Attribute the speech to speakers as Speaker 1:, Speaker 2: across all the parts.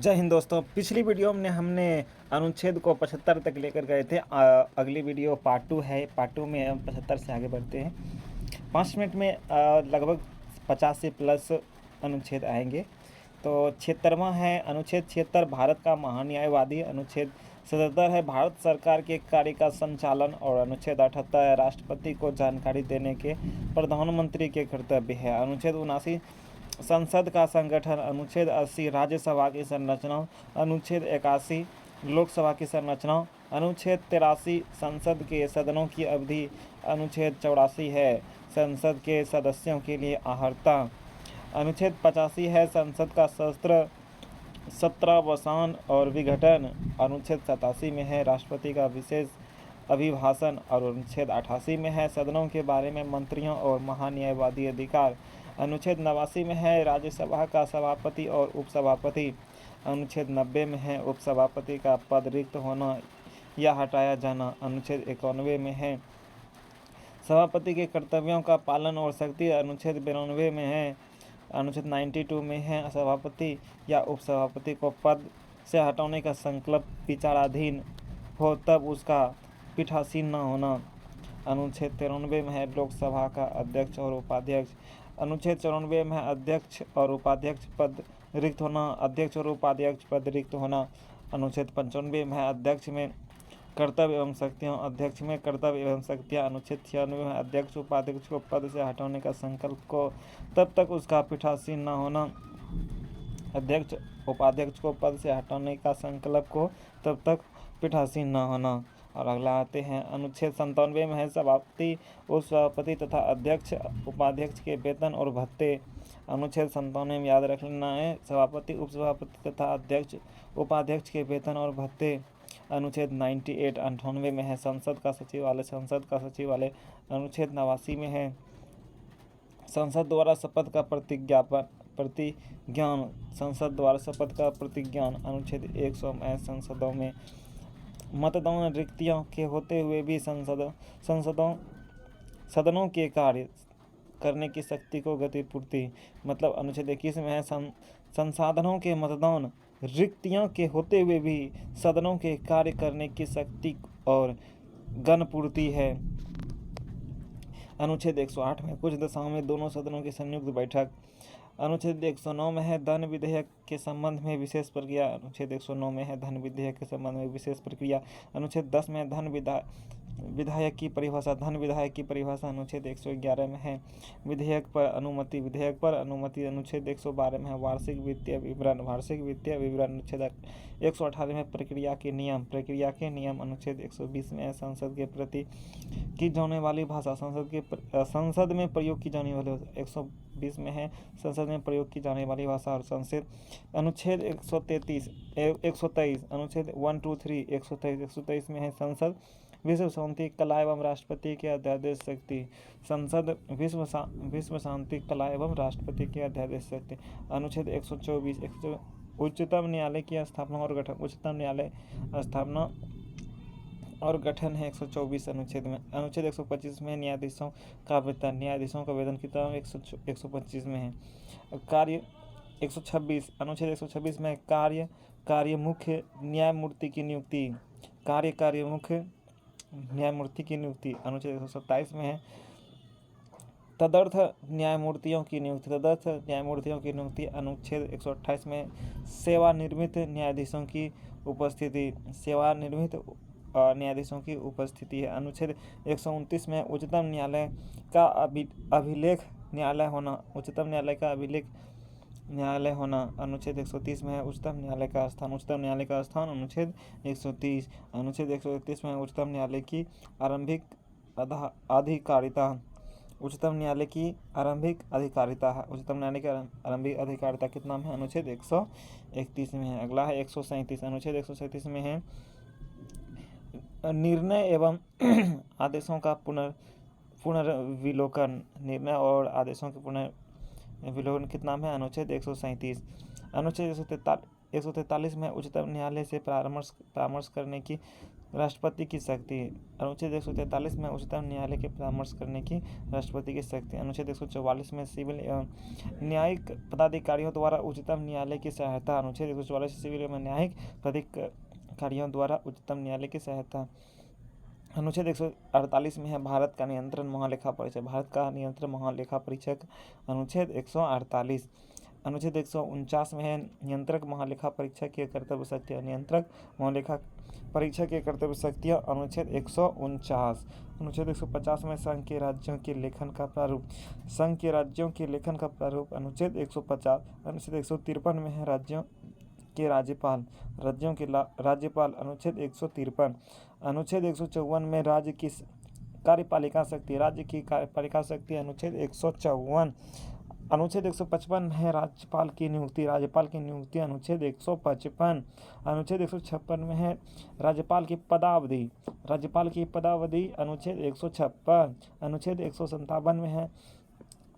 Speaker 1: जय हिंद दोस्तों। पिछली वीडियो में हमने अनुच्छेद को 75 तक लेकर गए थे। अगली वीडियो पार्ट 2 है। पार्ट 2 में हम 75 से आगे बढ़ते हैं। 5 मिनट में लगभग 50 से प्लस अनुच्छेद आएंगे। तो 76वां है अनुच्छेद 76, भारत का महान्यायवादी। अनुच्छेद 77 है भारत सरकार के कार्य का संचालन। और अनुच्छेद 78 है राष्ट्रपति को जानकारी देने के प्रधानमंत्री के कर्तव्य है। अनुच्छेद 79 संसद का संगठन। अनुच्छेद 80 राज्यसभा की संरचना। अनुच्छेद 81 लोकसभा की संरचना। अनुच्छेद 83 संसद के सदनों की अवधि। अनुच्छेद 84 है संसद के सदस्यों के लिए अहर्ता। अनुच्छेद 85 है संसद का सत्रावसान और विघटन। अनुच्छेद 87 में है राष्ट्रपति का विशेष अभिभाषण। और अनुच्छेद 88 में है सदनों के बारे में मंत्रियों और महान्यायवादी अधिकार। अनुच्छेद 89 में है राज्यसभा का सभापति और उपसभापति। अनुच्छेद 90 में है उपसभापति का पद रिक्त होना या हटाया जाना। अनुच्छेद 91 में है सभापति के कर्तव्यों का पालन और शक्ति। अनुच्छेद 92 में है अनुच्छेद 92 में है सभापति या उपसभापति को पद से हटाने का संकल्प विचाराधीन हो तब उसका पीठासीन न होना। अनुच्छेद 93 में है लोकसभा का अध्यक्ष और उपाध्यक्ष। अनुच्छेद 94 में है अध्यक्ष और उपाध्यक्ष पद रिक्त होना। अध्यक्ष और उपाध्यक्ष पद रिक्त होना। अनुच्छेद 95 में है अध्यक्ष में कर्तव्य एवं शक्तियाँ। अध्यक्ष में कर्तव्य एवं शक्तियाँ। अनुच्छेद 96 में अध्यक्ष उपाध्यक्ष को पद से हटाने का संकल्प को तब तक उसका पीठासीन न होना। अध्यक्ष उपाध्यक्ष को पद से हटाने का संकल्प को तब तक पीठासीन न होना। और अगला आते हैं अनुच्छेद 97 में है सभापति उपसभापति तथा अध्यक्ष उपाध्यक्ष के वेतन और भत्ते। अनुच्छेद 97 में याद रख लेना है सभापति उपसभापति तथा अध्यक्ष उपाध्यक्ष के वेतन और भत्ते। अनुच्छेद 98 में है संसद का सचिवालय। अनुच्छेद 89 में है संसद द्वारा शपथ का प्रतिज्ञान। संसद द्वारा शपथ का प्रतिज्ञान। अनुच्छेद 100 में संसदों में मतदान रिक्तियों के होते हुए भी सदनों के कार्य करने की शक्ति को गतिपूर्ति। मतलब अनुच्छेद 21 में है संसाधनों के मतदान रिक्तियों के होते हुए भी सदनों के कार्य करने की शक्ति और गणपूर्ति है। अनुच्छेद 108 में कुछ दशाओं में दोनों सदनों की संयुक्त बैठक। अनुच्छेद 109 में है धन विधेयक के संबंध में विशेष प्रक्रिया। अनुच्छेद 109 में है धन विधेयक के संबंध में विशेष प्रक्रिया। अनुच्छेद 10 में धन विधायक की परिभाषा। अनुच्छेद 111 में है विधेयक पर अनुमति। अनुच्छेद 112 में है वार्षिक वित्तीय विवरण। अनुच्छेद 118 में प्रक्रिया के नियम। अनुच्छेद 120 में है संसद के प्रति की जाने वाली भाषा। संसद में प्रयोग की जाने वाली 120 में है संसद में प्रयोग की जाने वाली भाषा और संसद। अनुच्छेद 123 अनुच्छेद 1, 2, 3 123 में है संसद विश्व शांति कला एवं राष्ट्रपति के अध्यादेश शक्ति। संसद विश्व शांति कला एवं राष्ट्रपति के अध्यादेश शक्ति। अनुच्छेद 124 उच्चतम न्यायालय की स्थापना और गठन। उच्चतम न्यायालय स्थापना और गठन है 124 अनुच्छेद में। अनुच्छेद 125 में न्यायाधीशों का वेतन की तरह 125 में है। कार्य 126 अनुच्छेद 126 में कार्य मुख्य न्यायमूर्ति की नियुक्ति। मुख्य न्यायमूर्ति की नियुक्ति। अनुच्छेद 127 में है तदर्थ न्यायमूर्तियों की नियुक्ति। अनुच्छेद 128 में सेवानिवृत्त न्यायाधीशों की उपस्थिति है। अनुच्छेद 129 में उच्चतम न्यायालय का अभिलेख न्यायालय होना। अनुच्छेद 130 में है उच्चतम न्यायालय का स्थान। अनुच्छेद 130 अनुच्छेद 131 में उच्चतम न्यायालय की आरंभिक अधिकारिता। उच्चतम न्यायालय की आरंभिक अधिकारिता कितना में है? अनुच्छेद 131 में है। अगला है 137 अनुच्छेद 137 में है निर्णय एवं आदेशों का पुनर्विलोकन। निर्णय और आदेशों के पुनर्विलोकन कितना में है? अनुच्छेद 137। अनुच्छेद 143 में उच्चतम न्यायालय से परामर्श करने की राष्ट्रपति की शक्ति। अनुच्छेद 143 में उच्चतम न्यायालय के परामर्श करने की राष्ट्रपति की शक्ति। अनुच्छेद 144 में सिविल एवं न्यायिक पदाधिकारियों द्वारा उच्चतम न्यायालय की सहायता। अनुच्छेद 144 सिविल एवं न्यायिक पदाधिकारियों द्वारा उच्चतम न्यायालय की सहायता। अनुच्छेद 148 में है भारत का नियंत्रण महालेखा परीक्षक। भारत का नियंत्रण महालेखा परीक्षक। अनुच्छेद 148। अनुच्छेद 149 में है नियंत्रक महालेखा परीक्षक के कर्तव्य शक्तियाँ। नियंत्रक महालेखा परीक्षक के कर्तव्य शक्तियाँ। अनुच्छेद 149। अनुच्छेद 150 में संघ के राज्यों के लेखन का प्रारूप। संघ के राज्यों के लेखन का प्रारूप। अनुच्छेद 150। अनुच्छेद 153 में है राज्यों के राज्यपाल। राज्यों के राज्यपाल। अनुच्छेद 153। अनुच्छेद 154 में राज्य की कार्यपालिका शक्ति। राज्य की कार्यपालिका शक्ति। अनुच्छेद 154। अनुच्छेद 155 में है राज्यपाल की नियुक्ति। राज्यपाल की नियुक्ति। अनुच्छेद 155। अनुच्छेद 156 में है राज्यपाल की पदावधि। राज्यपाल की पदावधि। अनुच्छेद 156। अनुच्छेद 157 में है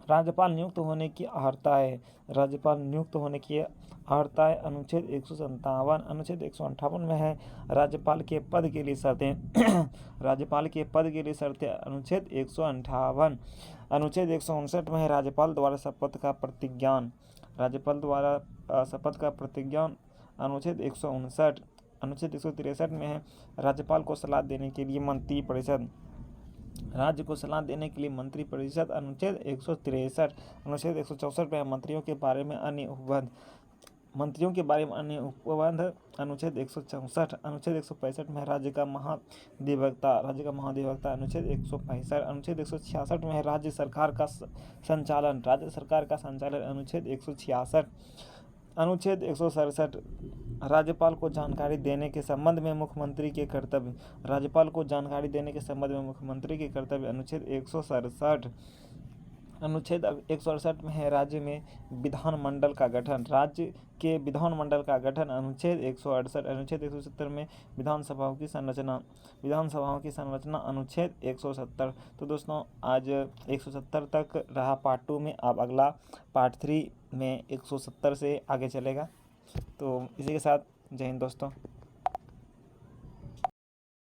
Speaker 1: राज्यपाल नियुक्त होने की अर्हताएँ। राज्यपाल नियुक्त होने की अर्हताएँ। अनुच्छेद 157। अनुच्छेद 158 में है राज्यपाल के पद के लिए शर्तें। राज्यपाल के पद के लिए शर्तें। अनुच्छेद 158। अनुच्छेद 159 में है राज्यपाल द्वारा शपथ का प्रतिज्ञान। राज्यपाल द्वारा शपथ का प्रतिज्ञान। अनुच्छेद 159। अनुच्छेद 163 में है राज्यपाल को सलाह देने के लिए मंत्रिपरिषद। राज्य को सलाह देने के लिए मंत्रिपरिषद। अनुच्छेद 163। अनुच्छेद 164 में मंत्रियों के बारे में अन्य उपबंध। मंत्रियों के बारे में अन्य उपबंध। अनुच्छेद 164। अनुच्छेद 165 में राज्य का महाधिवक्ता। राज्य का महाधिवक्ता। अनुच्छेद 165। अनुच्छेद 166 में है राज्य सरकार का संचालन। राज्य सरकार का संचालन। अनुच्छेद 166। अनुच्छेद 167 राज्यपाल को जानकारी देने के संबंध में मुख्यमंत्री के कर्तव्य। राज्यपाल को जानकारी देने के संबंध में मुख्यमंत्री के कर्तव्य। अनुच्छेद 167। अनुच्छेद 168 में है राज्य में विधानमंडल का गठन। राज्य के विधानमंडल का गठन। अनुच्छेद 168। अनुच्छेद 170 में विधानसभाओं की संरचना। विधानसभाओं की संरचना। अनुच्छेद 170। तो दोस्तों आज 170 तक रहा पार्ट 2 में। अब अगला पार्ट 3 में 170 से आगे चलेगा। तो इसी के साथ जय हिंद दोस्तों।